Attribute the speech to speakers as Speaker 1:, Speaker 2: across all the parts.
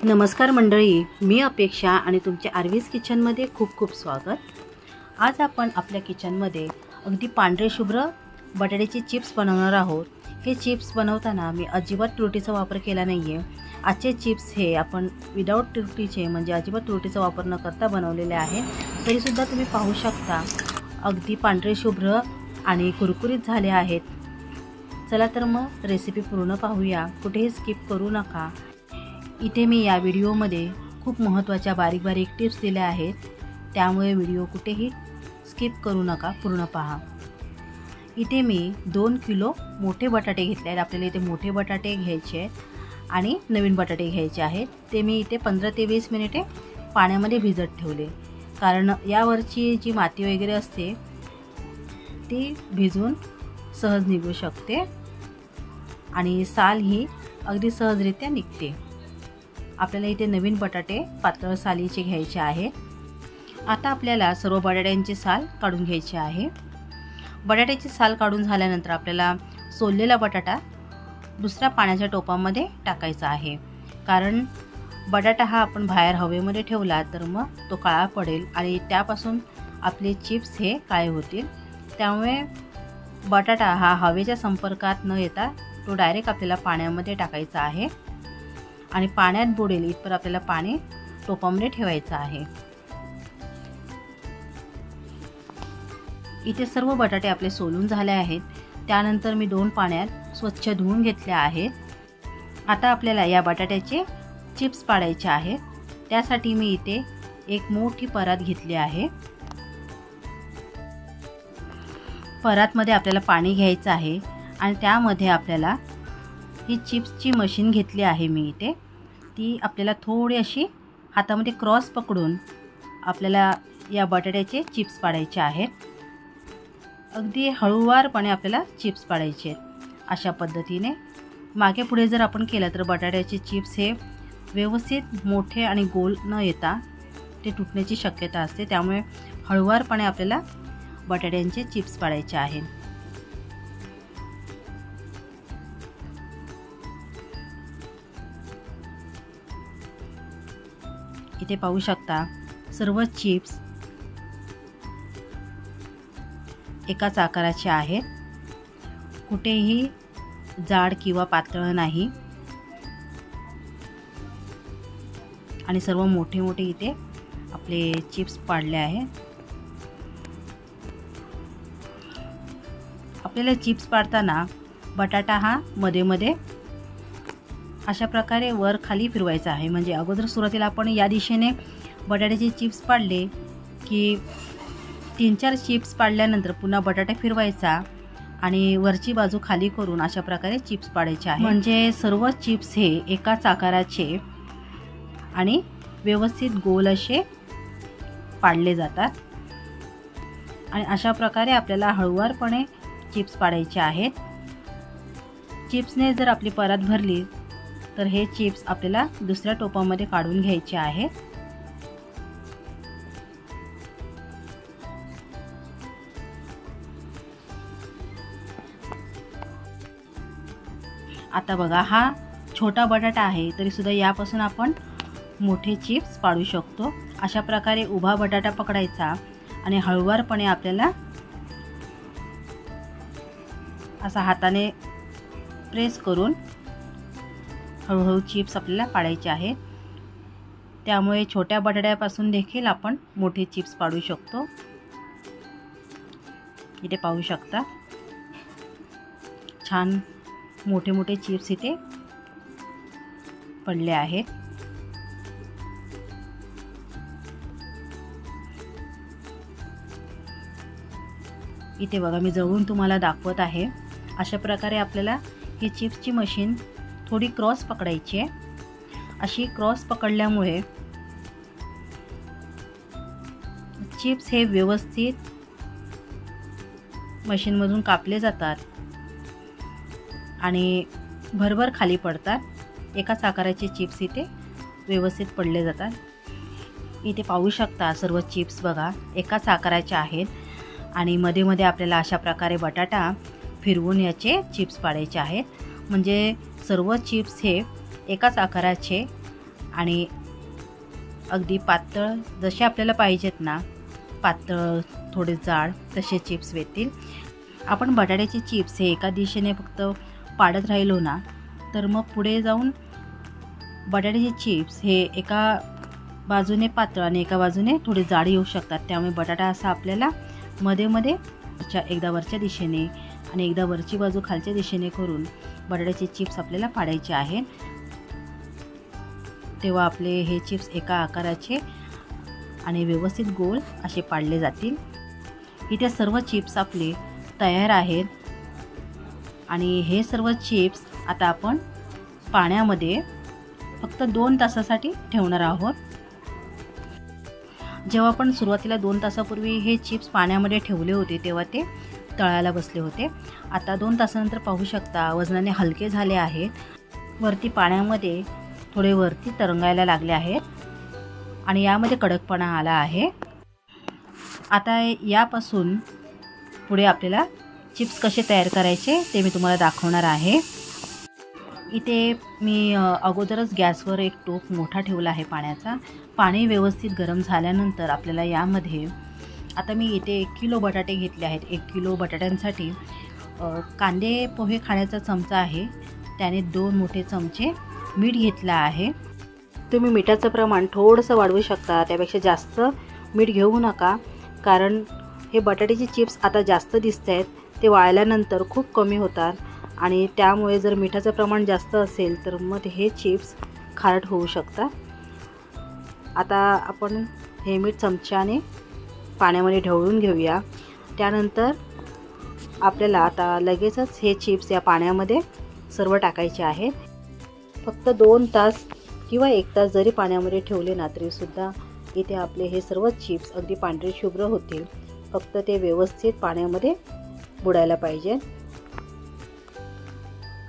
Speaker 1: नमस्कार मंडळी, मी अपेक्षा आणि तुमच्या आर्वीज किचनमध्ये खूप खूप स्वागत। आज आपण आपल्या किचनमध्ये अगदी पांढरे शुभ्र बटाट्याचे चिप्स बनवणार आहोत। हे चिप्स बनवताना मी अजिबात तुरटीचा वापर केला नाही आहे। आजचे चिप्स हे आपण विदाउट तुरटीचे म्हणजे अजिबात तुरटीचा वापर न करता बनवलेले आहे। तरीसुद्धा तुम्ही पाहू शकता अगदी पांढरे शुभ्र आणि कुरकुरीत झाले आहेत। चला तर मग रेसिपी पूर्ण पाहूया, कुठेही स्किप करू नका। इथे मी या व्हिडिओमध्ये खूप महत्त्वाच्या बारीक बारीक टिप्स दिल्या आहेत, त्यामुळे व्हिडिओ कुठेही स्किप करू नका, पूर्ण पहा। इथे मी 2 किलो मोठे बटाटे घेतले आहेत। आपल्याला इथे मोठे बटाटे घ्यायचे आहेत आणि नवीन बटाटे घ्यायचे आहेत। ते मी इथे 15 ते 20 मिनिटे पाण्यामध्ये भिजत ठेवले, कारण यावरची जी माती वगैरे असते ती भिजून सहज निघू शकते आणि साल ही अगदी सहजरित्या निघते। आपल्याला इथे नवीन बटाटे पातळ सालीचे घ्यायचे आहेत। आता आपल्याला सर्व बटाट्यांची साल काढून घ्यायची आहे। बटाट्याची साल काढून झाल्यानंतर आपल्याला सोललेला बटाटा दुसऱ्या पाण्याच्या टोपामध्ये टाकायचा आहे, कारण बटाटा हा आपण बाहेर हवेमध्ये ठेवला तर मग तो काळा पडेल आणि त्यापासून आपले चिप्स हे काळे होतील। त्यामुळे बटाटा हा हवेच्या संपर्कात न येता तो डायरेक्ट आपल्याला पाण्यामध्ये टाकायचा आहे आणि पाण्यात बुडेल इतपर आपल्याला पाणी टोपामध्ये ठेवायचं आहे। इथे सर्व बटाटे आपले सोलून झाले आहेत। त्यानंतर मी 2 पाण्यात स्वच्छ धुवून घेतले आहेत। आता आपल्याला या बटाट्याचे चिप्स पाडायचे आहेत। त्यासाठी मी इथे एक मोठी परात घेतली आहे। परातमध्ये आपल्याला पाणी घ्यायचं आहे आणि त्यामध्ये आपल्याला ही चिप्सची मशीन घेतली आहे। मी इथे ती आपल्याला थोडी अशी हातामध्ये क्रॉस पकडून आपल्याला या बटाट्याचे चिप्स पाडायचे आहेत। अगदी हळूवारपणे आपल्याला चिप्स पाडायचे आहेत। अशा पद्धतीने मागे पुढे जर आपण केलं तर बटाट्याचे चिप्स हे व्यवस्थित मोठे आणि गोल न येता ते तुटण्याची शक्यता असते। त्यामुळे हळूवारपणे आपल्याला बटाट्यांचे चिप्स पाडायचे आहेत। इथे पाहू शकता सर्व चिप्स एकाच आकाराचे आहेत, कुठेही जाड किंवा पातळ नाही आणि सर्व मोठे मोठे इथे आपले चिप्स पाडले आहेत। आपल्याला चिप्स पाडताना बटाटा हा मध्ये मध्ये अशा प्रकारे वर खाली फिरवायचा आहे। म्हणजे अगोदर सुरुवातीला आपण या दिशेने बटाट्याचे चिप्स पाडले की 3-4 चिप्स पाडल्यानंतर पुन्हा बटाटा फिरवायचा आणि वरची बाजू खाली करून अशा प्रकारे चिप्स पाडायचे आहे। म्हणजे सर्व चिप्स हे एकाच आकाराचे आणि व्यवस्थित गोल असे पाडले जातात आणि अशा प्रकारे आपल्याला हळूवारपणे चिप्स पाडायचे आहेत। चिप्सने जर आपली परात भरली तर हे चिप्स आपल्याला दुसऱ्या टोपामध्ये काढून घ्यायचे आहेत। आता बघा, हा छोटा बटाटा आहे तरी सुद्धा यापासून आपण मोठे चिप्स पाडू शकतो। अशा प्रकारे उभा बटाटा पकडायचा आणि हळूवारपणे आपल्याला असा हाताने प्रेस करून हळूहळू चिप्स आपल्याला पाडायचे आहेत। त्यामुळे छोट्या बटाट्यापासून देखील आपण मोठे चिप्स पाडू शकतो। इथे पाहू शकता छान मोठे मोठे चिप्स इथे पडले आहेत। इथे बघा, मी जवळून तुम्हाला दाखवत आहे। अशा प्रकारे आपल्याला ही चिप्सची मशीन थोडी क्रॉस पकडायची आहे। अशी क्रॉस पकडल्यामुळे चिप्स हे व्यवस्थित मशीनमधून कापले जातात आणि भरभर खाली पडतात। एकाच आकाराचे चिप्स इथे व्यवस्थित पडले जातात। इथे पाहू शकता सर्व चिप्स बघा एकाच आकाराचे आहेत आणि मध्ये मध्ये आपल्याला अशा प्रकारे बटाटा फिरवून याचे चिप्स पाडायचे आहेत। म्हणजे सर्व चिप्स हे एकाच आकाराचे आणि अगदी पातळ जसे आपल्याला पाहिजेत ना, पातळ थोडे जाड तसे चिप्स येतील. आपण बटाट्याचे चिप्स हे एका दिशेने फक्त पाडत राहिलो ना, तर मग पुढे जाऊन बटाट्याचे चिप्स हे एका बाजूने पातळ आणि एका बाजूने थोडे जाड येऊ शकतात. त्यामुळे बटाटा असा आपल्याला मध्ये मध्ये एकदा वरच्या दिशेने आणि एकदा वरची बाजू खालच्या दिशेने करून बटाट्याचे चिप्स आपल्याला पाडायचे आहेत. तेव्हा आपले हे चिप्स एका आकाराचे आणि व्यवस्थित गोल असे पाडले जातील. इथे सर्व चिप्स आपले तयार आहेत आणि हे सर्व चिप्स आता आपण पाण्यामध्ये फक्त 2 तासासाठी ठेवणार आहोत. जेव्हा आपण सुरुवातीला 2 तासापूर्वी हे चिप्स पाण्यामध्ये ठेवले होते तेव्हा ते तळायला बसले होते. आता 2 तासानंतर पाहू शकता वजनाने हलके झाले आहेत. वरती पाण्यामध्ये थोडे वरती तरंगायला लागले आहेत आणि यामध्ये कडकपणा आला आहे. आता यापासून पुढे आपल्याला चिप्स कसे तयार करायचे ते मी तुम्हाला दाखवणार आहे. इथे मी अगोदरच गॅसवर एक टोप मोठा ठेवला आहे पाण्याचा. पाणी व्यवस्थित गरम झाल्यानंतर आपल्याला यामध्ये आता मी इथे 1 किलो बटाटे घेतले आहेत. 1 किलो बटाट्यांसाठी कांदे पोहे खाण्याचा चमचा आहे त्याने 2 मोठे चमचे मीठ घेतलं आहे. तुम्ही मिठाचं प्रमाण थोडंसं वाढवू शकता, त्यापेक्षा जास्त मीठ घेऊ नका, कारण हे बटाट्याचे चिप्स आता जास्त दिसत आहेत, ते वाळल्यानंतर खूप कमी होतात आणि त्यामुळे जर मिठाचं प्रमाण जास्त असेल तर मग हे चिप्स खारट होऊ शकतात. आता आपण हे मीठ चमच्याने पाण्यामध्ये ढवळून घेऊया. त्यानंतर आपल्याला आता लगेचच हे चिप्स या पाण्यामध्ये सर्व टाकायचे आहेत. फक्त 2 तास किंवा 1 तास जरी पाण्यामध्ये ठेवले ना तरीसुद्धा इथे आपले हे सर्व चिप्स अगदी पांढरे शुभ्र होतील. फक्त ते व्यवस्थित पाण्यामध्ये बुडायला पाहिजे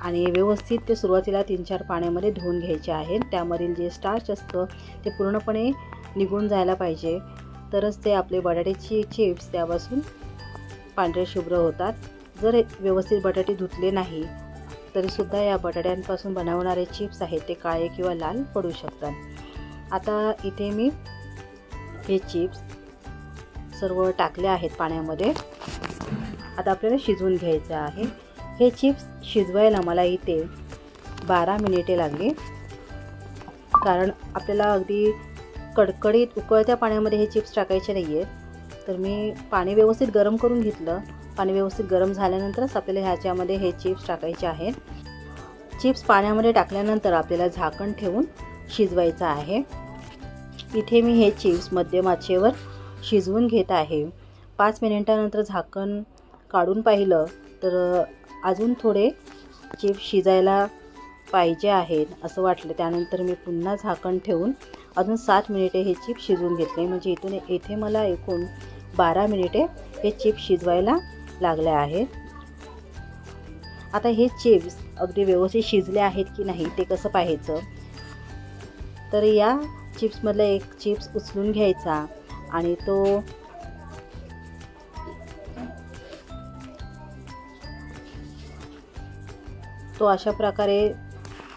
Speaker 1: आणि व्यवस्थित ते सुरुवातीला 3-4 पाण्यामध्ये धुवून घ्यायचे आहेत. त्यामधील जे स्टार्च असतं ते पूर्णपणे निघून जायला पाहिजे, तरच ते आपले बटाट्याचे चिप्स त्यापासून पांढरे शुभ्र होतात. जर व्यवस्थित बटाटे धुतले नाही तरीसुद्धा या बटाट्यांपासून बनवणारे चिप्स आहेत ते काळे किंवा लाल पडू शकतात. आता इथे मी हे चिप्स सर्व टाकले आहेत पाण्यामध्ये. आता आपल्याला शिजवून घ्यायचं आहे. हे चिप्स शिजवायला मला इथे 12 मिनिटे लागली, कारण आपल्याला अगदी कडकडीत उकळत्या पाण्यामध्ये हे चिप्स टाकायचे नाही आहेत. तर मी पाणी व्यवस्थित गरम करून घेतलं. पाणी व्यवस्थित गरम झाल्यानंतरच आपल्याला ह्याच्यामध्ये हे चिप्स टाकायचे आहेत. चिप्स पाण्यामध्ये टाकल्यानंतर आपल्याला झाकण ठेवून शिजवायचं आहे. इथे मी हे चिप्स मध्यम आचेवर शिजवून घेत आहे. 5 मिनिटानंतर झाकण काढून पाहिलं तर अजून थोडे चिप्स शिजायला पाहिजे आहेत असं वाटलं. त्यानंतर मी पुन्हा झाकण ठेवून अजून 7 मिनिटे हे चिप्स शिजवून घेतले. म्हणजे इथे मला एकूण 12 मिनिटे हे चिप्स शिजवायला लागले आहेत. आता हे चिप्स अगदी व्यवस्थित शिजले आहेत की नाही ते कसं पाहायचं, तर या चिप्समधला एक चिप्स उचलून घ्यायचा आणि तो अशा प्रकारे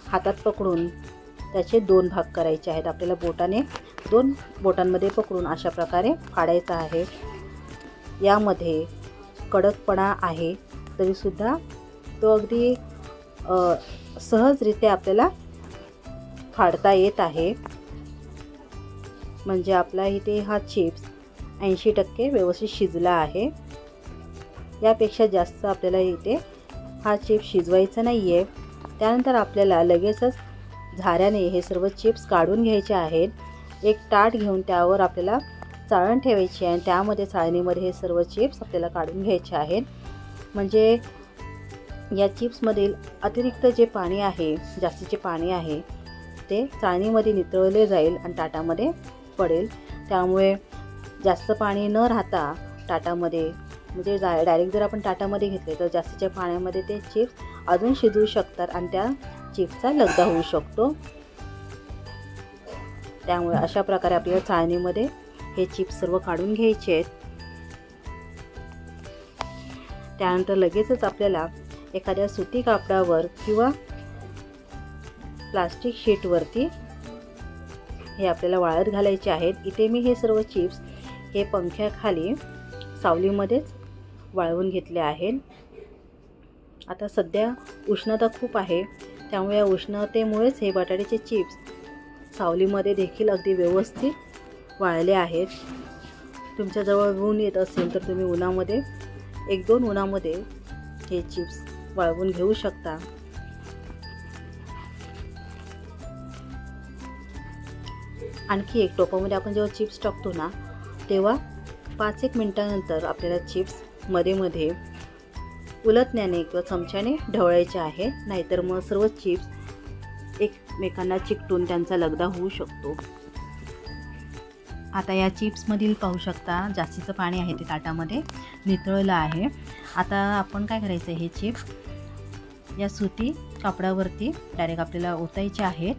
Speaker 1: हातात पकडून त्याचे 2 भाग करायचे आहेत. आपल्याला बोटाने 2 बोटांमध्ये पकडून अशा प्रकारे फाडायचा आहे. यामध्ये कडकपणा आहे तरीसुद्धा तो अगदी सहजरित्या आपल्याला फाडता येत आहे. म्हणजे आपला इथे हा चिप्स 80% व्यवस्थित शिजला आहे. यापेक्षा जास्त आपल्याला इथे हा चिप्स शिजवायचा नाही आहे. त्यानंतर आपल्याला लगेचच झाऱ्याने हे सर्व चिप्स काढून घ्यायचे आहेत. एक ताट घेऊन त्यावर आपल्याला चाळण ठेवायची आहे आणि त्यामध्ये चाळणीमध्ये हे सर्व चिप्स आपल्याला काढून घ्यायचे आहेत. म्हणजे या चिप्समधील अतिरिक्त जे पाणी आहे, जास्तीचे पाणी आहे, ते चाळणीमध्ये नितळले जाईल आणि ताटामध्ये पडेल. त्यामुळे जास्त पाणी न राहता ताटामध्ये, म्हणजे डायरेक्ट जर आपण ताटामध्ये घेतले तर जास्तीच्या पाण्यामध्ये ते चिप्स अजून शिजवू शकतात आणि त्या चिप्सचा लगदा होऊ शकतो. त्यामुळे अशा प्रकारे आपल्याला चाळणीमध्ये हे चिप्स सर्व काढून घ्यायचे आहेत. त्यानंतर लगेचच आपल्याला एखाद्या सुती कापडावर किंवा प्लास्टिक शीटवरती हे आपल्याला वाळत घालायचे आहेत. इथे मी हे सर्व चिप्स हे पंख्याखाली सावलीमध्येच वाळवून घेतले आहेत. आता सध्या उष्णता खूप आहे, त्यामुळे या उष्णतेमुळेच हे बटाट्याचे चिप्स सावलीमध्ये देखील अगदी व्यवस्थित वाळले आहेत. तुमच्याजवळ ऊन येत असेल तर तुम्ही उन्हामध्ये 1-2 उन्हामध्ये हे चिप्स वाळवून घेऊ शकता. आणखी एक टोपामध्ये आपण जेव्हा चिप्स टाकतो ना, तेव्हा 5-1 मिनिटानंतर आपल्याला चिप्स मध्ये उलटण्याने किंवा चमच्याने ढवळायचे आहे, नाहीतर मग सर्व चिप्स एकमेकांना चिकटून त्यांचा लगदा होऊ शकतो. आता या चिप्समधील पाहू शकता जास्तीचं पाणी आहे ते ताटामध्ये नितळलं आहे. आता आपण काय करायचं, हे चिप्स या सुती कापडावरती डायरेक्ट आपल्याला ओतायचे आहेत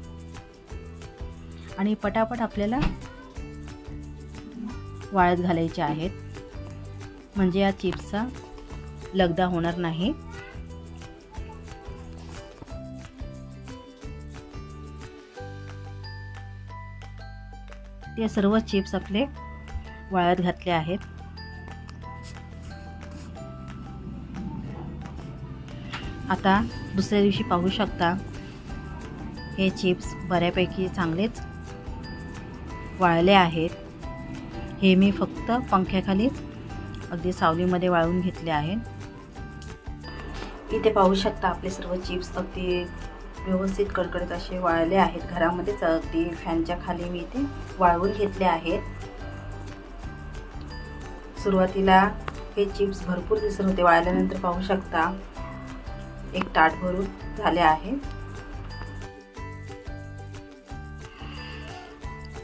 Speaker 1: आणि पटापट आपल्याला वाळत घालायचे आहेत, म्हणजे या चिप्सचा लगदा होणार नाही. ते सर्व चिप्स आपले वाळत घातले आहेत. आता दुसऱ्या दिवशी पाहू शकता हे चिप्स बऱ्यापैकी चांगलेच वाळले आहेत. हे मी फक्त पंख्याखाली अगदी सावलीमध्ये वाळवून घेतले आहेत. इथे पाहू शकता आपले सर्व चिप्स अगदी व्यवस्थित कडकडत असे वाळले आहेत. घरामध्येच अगदी फॅनच्या खाली मी इथे वाळवून घेतले आहेत. सुरुवातीला हे चिप्स भरपूर दिसत होते, वाळल्यानंतर पाहू शकता एक ताट भरून झाले आहे.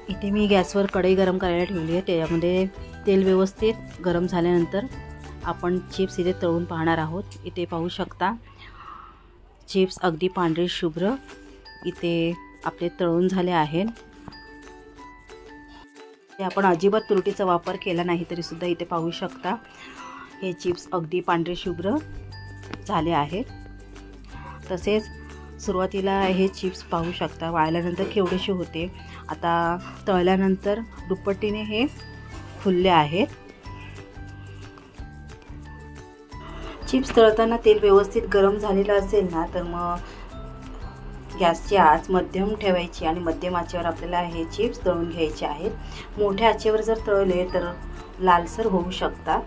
Speaker 1: इथे मी गॅसवर कढई गरम करायला ठेवली आहे. त्याच्यामध्ये तेल व्यवस्थित गरम झाल्यानंतर आपण चिप्स इथे तळून पाहणार आहोत. इथे पाहू शकता चिप्स अगदी पांढरे शुभ्र इथे आपले तळून झाले आहेत. ते आपण अजिबात तुरटीचा वापर केला नाही तरी सुद्धा इथे पाहू शकता हे चिप्स अगदी पांढरे शुभ्र झाले आहेत. तसेच सुरुवातीला हे चिप्स पाहू शकता वाळल्यानंतर केवढेसे होते, आता तळल्यानंतर दुप्पटीने हे फुलले आहेत. चिप्स तळताना तेल व्यवस्थित गरम झालेलं असेल ना, तर मग गॅसची आच मध्यम ठेवायची आणि मध्यम आचेवर आपल्याला हे चिप्स तळून घ्यायचे आहेत. मोठ्या आचेवर जर तळले तर लालसर होऊ शकतात.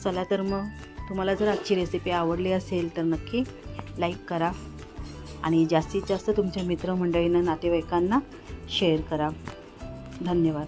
Speaker 1: चला तर मग तुम्हाला जर आजची रेसिपी आवडली असेल तर नक्की लाईक करा आणि जास्तीत जास्त तुमच्या मित्रमंडळींना, नातेवाईकांना शेअर करा. धन्यवाद.